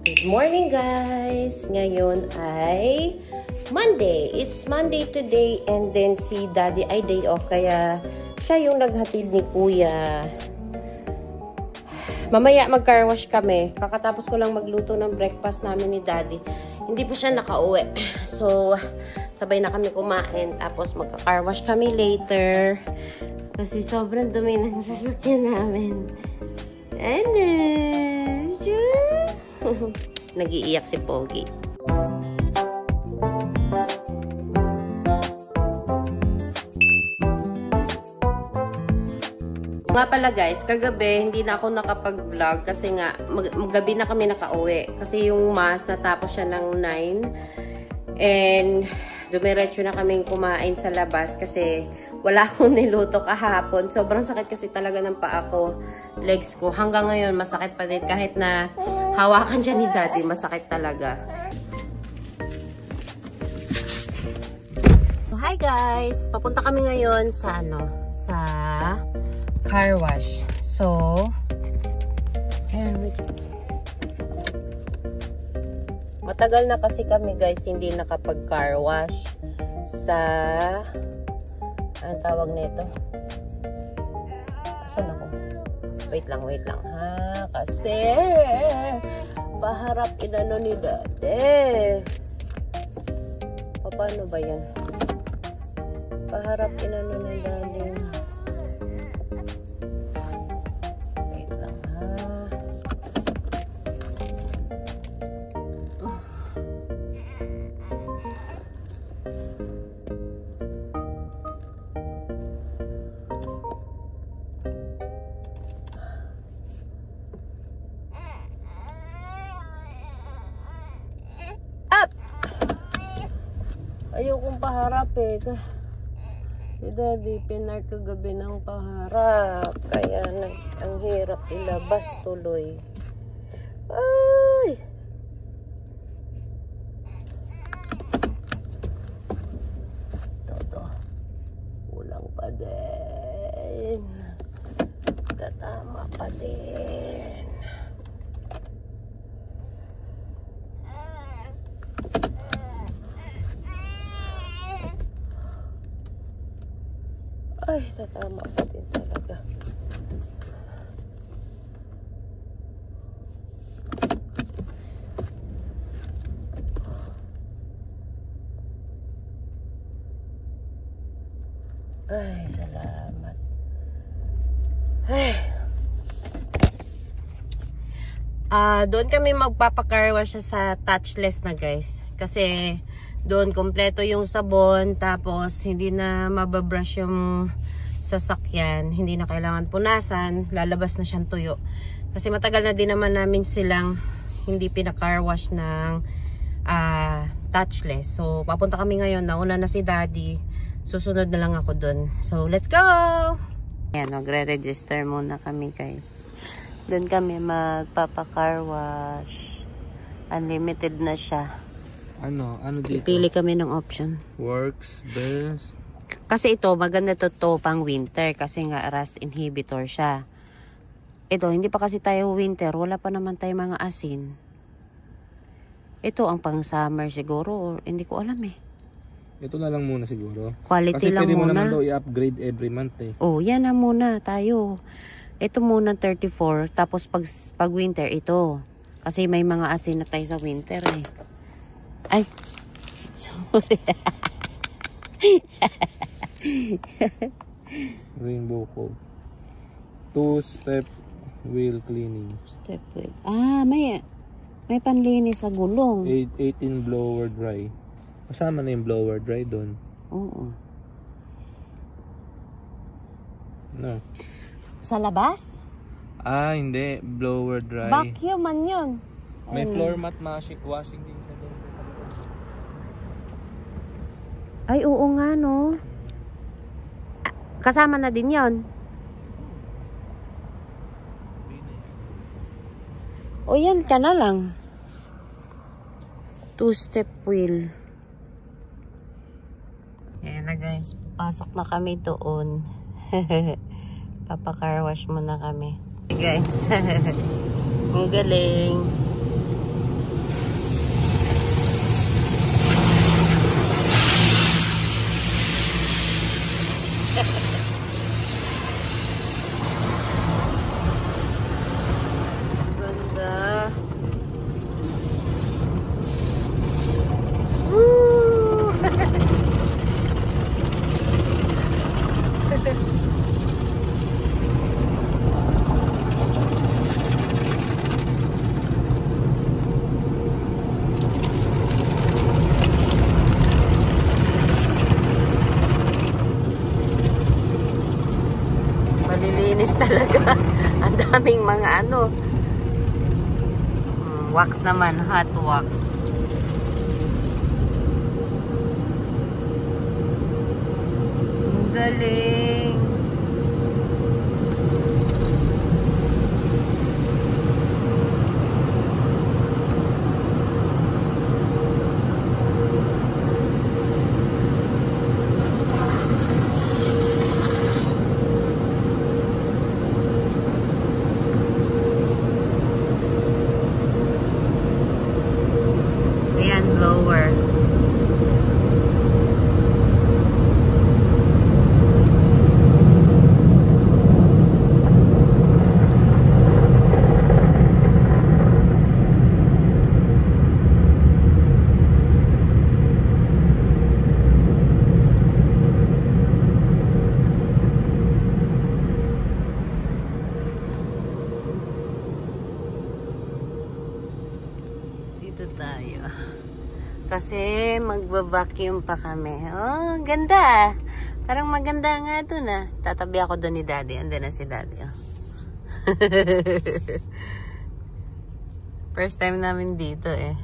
Good morning guys! Ngayon ay Monday. It's Monday today and then si Daddy ay day off kaya siya yung naghatid ni Kuya. Mamaya mag-car wash kami. Kakatapos ko lang magluto ng breakfast namin ni Daddy. Hindi pa siya nakauwi. So, sabay na kami kumain. Tapos magka-car wash kami later. Kasi sobrang dumi ng sasakyan namin. Ano? Nag-iiyak si Pogi. Nga pala guys, kagabi hindi na ako nakapag-vlog kasi nga gabi na kami nakauwi. Kasi yung mass natapos siya ng 9 and dumiretso na kaming kumain sa labas kasi wala akong niluto kahapon. Sobrang sakit kasi talaga ng paa ko, legs ko. Hanggang ngayon masakit pa din kahit na hawakan siya ni Daddy, masakit talaga. So, hi guys! Papunta kami ngayon sa sa car wash. So, ayan, wait. Matagal na kasi kami guys hindi nakapag-car wash sa anong tawag nito? Saan ako? Wait lang ha. Kasi paharap inano ni Daddy. Paano ba yan? Paharap inano ni Daddy. Wait lang ha. Ayaw kong paharap eh. Si Daddy, pinark kagabi ng paharap. Kaya ang hirap ilabas tuloy. Ay! Toto. Kulang pa din. Tatama pa din. Ay, tatama pa din talaga. Ay, salamat. Ay. Doon kami magpapa-car wash sa touchless na guys. Kasi doon kompleto yung sabon, tapos hindi na mababrush yung sasakyan, hindi na kailangan punasan, lalabas na siyang tuyo. Kasi matagal na din naman namin silang hindi pina-car wash ng touchless. So papunta kami ngayon, nauna na si Daddy, susunod na lang ako doon. So let's go! Ayan, magre-register muna kami guys. Doon kami magpapa-car wash. Unlimited na siya. Ano dito? Pili kami ng option. Works, best. Kasi ito, maganda to pang winter. Kasi nga rust inhibitor siya. Ito, hindi pa kasi tayo winter. Wala pa naman tayo mga asin. Ito ang pang summer siguro. Or, hindi ko alam eh. Ito na lang muna siguro. Quality kasi lang muna. Kasi pwede mo naman daw i-upgrade every month eh. Oh, yan na muna tayo. Ito muna 34. Tapos pag winter, ito. Kasi may mga asin na tayo sa winter eh. Ay, sorry. Rainbow coat. 2-step wheel cleaning. Step wheel. May panlinis sa gulong. 18 blower dry. Kasama na yung blower dry doon. Oo. No. Sa labas? Hindi. Blower dry. Vacuum man yun. May floor mat washing din sa doon. Ay, oo nga, no? Kasama na din yon. O yan ka na lang. 2-step wheel. Ayan na guys. Pasok na kami doon. Papa-car wash muna kami. Guys. Ang galing. talaga. Ang daming mga ano. Wax naman, hot wax. Ang galing. Blower. Dito tayo. Kasi magba-vacuum pa kami. Oh, ganda. Parang maganda nga ito na. Tatabi ako doon ni Daddy. Andun na si Daddy. Oh. First time namin dito eh.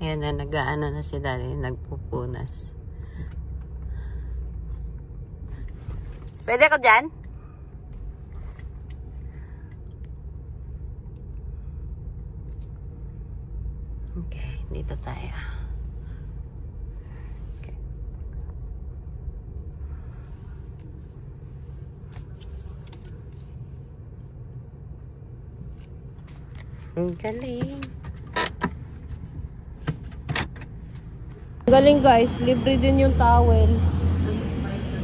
Ayan na, nag-aano na si Daddy. Nagpupunas. Pwede ko dyan? Okay, dito tayo. Okay. Ang galing. Ang galing guys, libre din yung towel.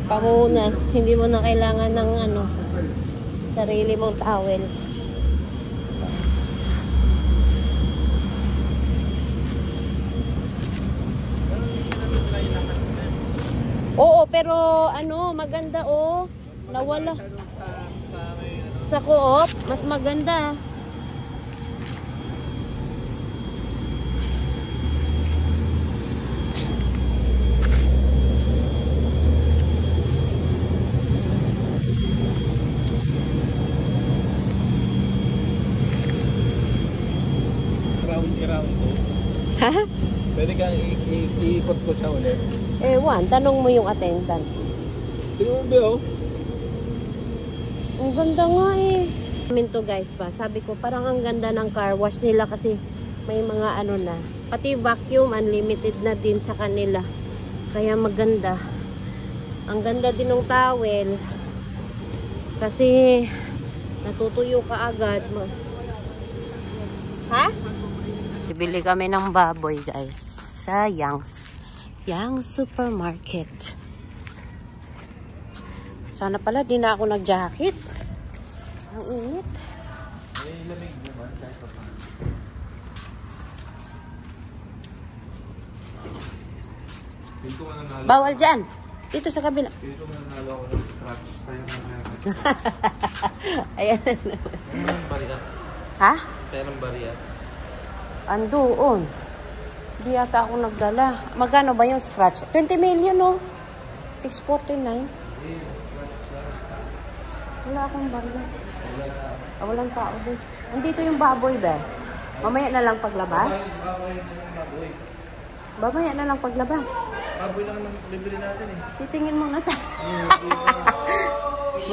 Pamunas, hindi mo na kailangan ng ano, sarili mong towel. Oo, pero ano, maganda oh. Nawala. Sa Co-op, mas maganda. Round to. Ha? Pwede kang iikot ko siya ulit. Ewan, tanong mo yung attendant. Tingnan mo ba oh? Ang ganda nga eh. Minto guys pa, sabi ko parang ang ganda ng car wash nila kasi may mga ano na. Pati vacuum, unlimited na din sa kanila. Kaya maganda. Ang ganda din ng towel. Kasi natutuyo ka agad. Ha? Bibili kami ng baboy guys. Sa Young's Supermarket. Sana pala di na ako nag-jacket. Ang init. May lamig naman kahit pa. Dito ka nanalo. Bawal dyan. Dito sa kabila. Dito ka nanalo ako ng scratch. Tayo na meron. Ayan. Anong bariya? Ha? Tayo ng bariya. Andoon. Hindi yata ako nagdala. Magkano ba yung scratch? 20 million, no? 649. Wala akong barya. Walang tao din. Andito yung baboy, ba? Mamaya na lang paglabas? Mamaya na lang paglabas. Baboy lang naman bibili natin eh. Titingin muna tayo.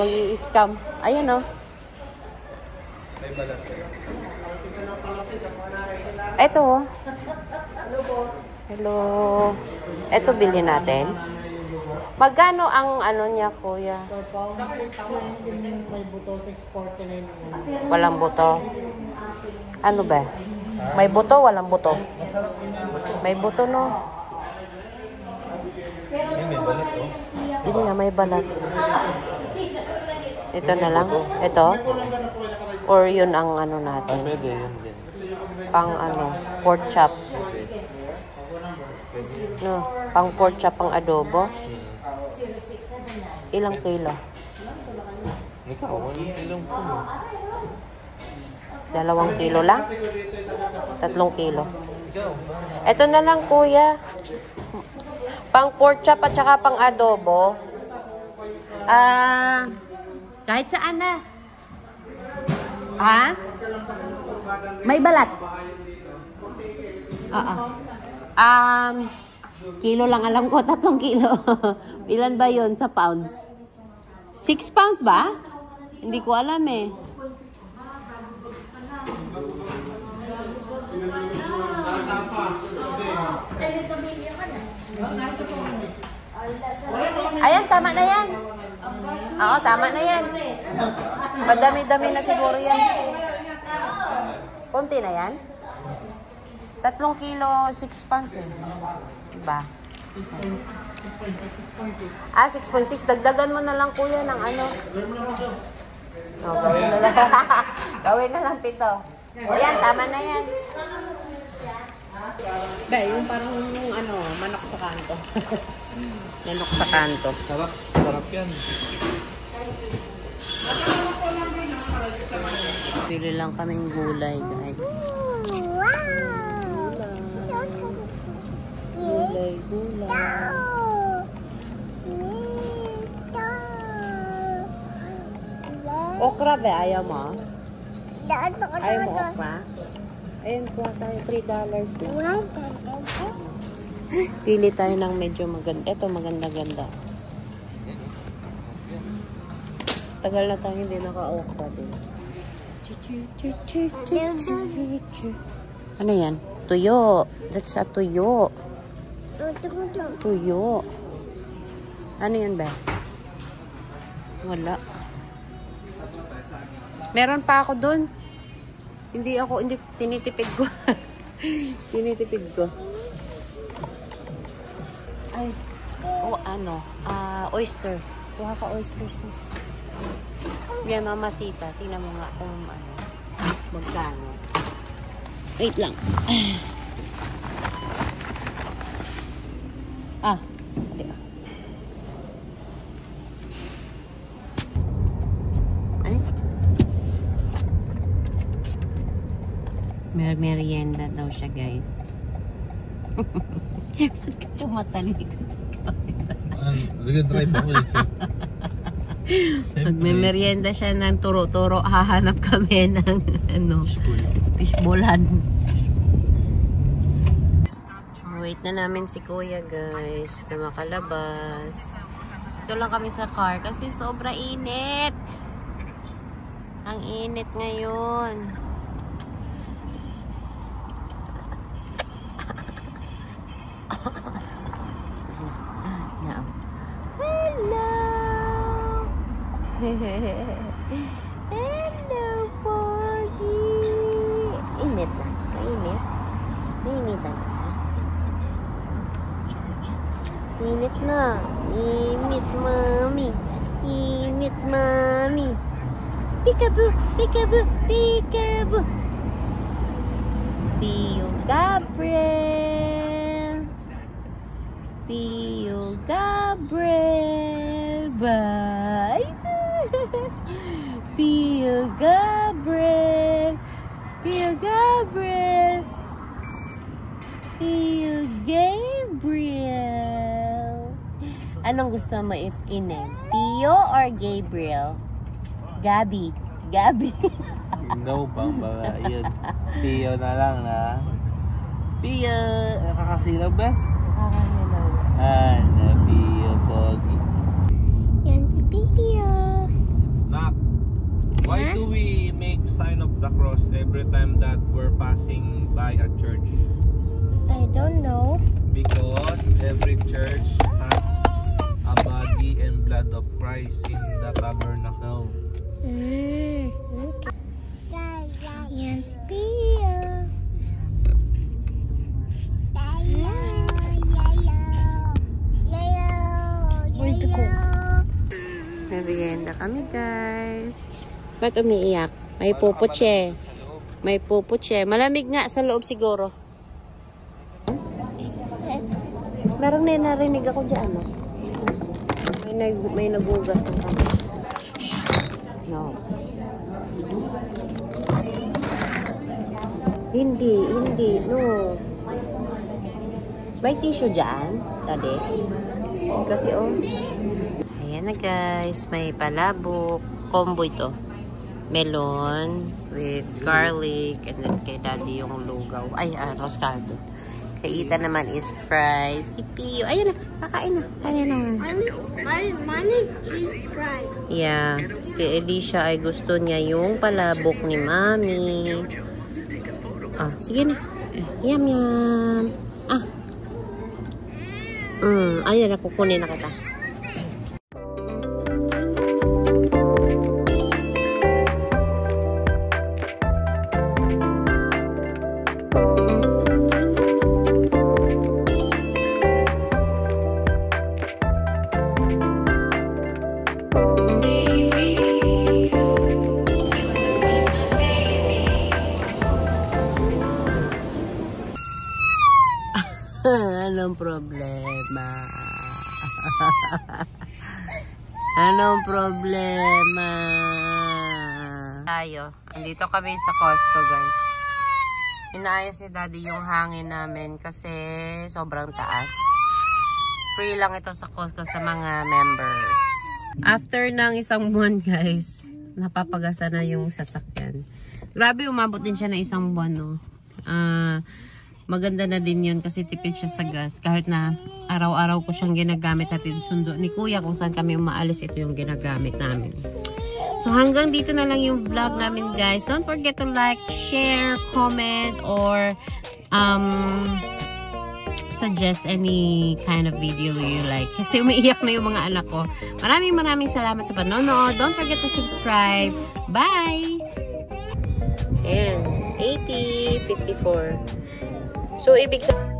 Mag-i-scam. Ayan, no? May balat. Ito, oh. Hello. Ito bilhin natin. Magkano ang ano niya, kuya? May buto, 649. Walang buto. Ano ba? May buto, walang buto. May buto, no? May balat oh. Yun nga, may balat. Ito na lang. Ito? Or yun ang ano natin? Pwede, yun din. Pang ano, pork chop. No, pang pork chop, pang adobo. Ilang kilo? Ikaw, ilang puno? 2 kilo lang? 3 kilo. Ikaw. Ito na lang, kuya. Pang pork chop at saka pang adobo. Kahit saan na. Ha? May balat. Oo. Kilo lang alam ko, 3 kilo. Ilan ba yun sa pounds? 6 pounds ba? Hindi ko alam eh. Ayan, tama na yan. Oo, tama na yan. Madami-dami na siguro yan. Konti na yan. 3 kilo, 6 pounds eh. Diba? 6.6. Dagdagan mo na lang kuya ng ano. Gawin na lang. Gawin na lang 7. Ayan, tama na yan. Ba, yung parang ano, manok sa kanto. Manok sa kanto. Sarap. Sarap yan. Pili lang kaming gulay, guys. Gulay. Okra ba? Ayaw mo? Ayaw mo okra? Ayun, kuha tayo. $3 na. Pili tayo ng medyo maganda. Ito, maganda-ganda. Tagal na tayo hindi naka-okra din. Ano yan? Tuyo. That's a tuyo. Tuyo. Ano yan ba? Wala. Meron pa ako dun. Hindi tinitipid ko. Tinitipid ko. Ay. Oyster. Kuha ka oyster sauce. Yan, mamasita. Tingnan mo nga kung magkano. Wait lang. May merienda daw siya, guys. Ba't ka tumatalikod? Nag-drive ako eh. Pag may merienda siya ng turo-turo, hahanap kami ng fishbowlan. Wait na namin si kuya, guys, na makalabas. Ito lang kami sa car kasi sobra init. Ang init ngayon. Hello, Foggy! Init na. Mainit. Mainit na. Init na. Init, mami. Init, mami. Peekaboo! Peekaboo! Peekaboo! Pio Gabriel! Pio Gabriel! Bye! Pio Gabriel, Pio Gabriel, Pio Gabriel. Anong gusto mo i-name? Pio or Gabriel? Gabi. Gabi. No, bang baga. Yun. Pio na lang na. Pio. Nakakasilab ba? Nakakasilab. Na Pio, Pogi. Yan si Pio. Nak, why do we make sign of the cross every time that we're passing by a church? I don't know. Because every church has a body and blood of Christ in the tabernacle. Okay. Yan si Pio. Merienda kami, guys. Ba't umiiyak? May puputse. May puputse. Malamig nga sa loob siguro. Merong narinig ako dyan, no? May nagugas ng kami. No. Hindi, no. May tissue dyan, tadi. Kasi, Ayan na guys, may palabok. Combo ito. Melon with garlic and then kay daddy yung lugaw. Ay, roscado. Kay Ita naman is fries. Si Pio. Ayun na, kakain na. Kaya na. Mine is fried. Yeah. Si Alicia ay gusto niya yung palabok ni Mami. Ah, sige na. Yum, yum. Ah. Ayun na, kukunin na kita. Anong problema? Anong problema? Tayo. Andito kami sa Costco, guys. Inaayos ni Daddy yung hangin namin kasi sobrang taas. Free lang ito sa Costco sa mga members. After ng isang buwan, guys, napapagasa na yung sasakyan. Grabe, umabot din siya na isang buwan, no? Maganda na din yun kasi tipid siya sa gas. Kahit na araw-araw ko siyang ginagamit at sundo ni Kuya kung saan kami umaalis, ito yung ginagamit namin. So hanggang dito na lang yung vlog namin, guys. Don't forget to like, share, comment, or suggest any kind of video you like. Kasi umiiyak na yung mga anak ko. Maraming salamat sa panonood. Don't forget to subscribe. Bye! And 80, 54. So, ibig sabihin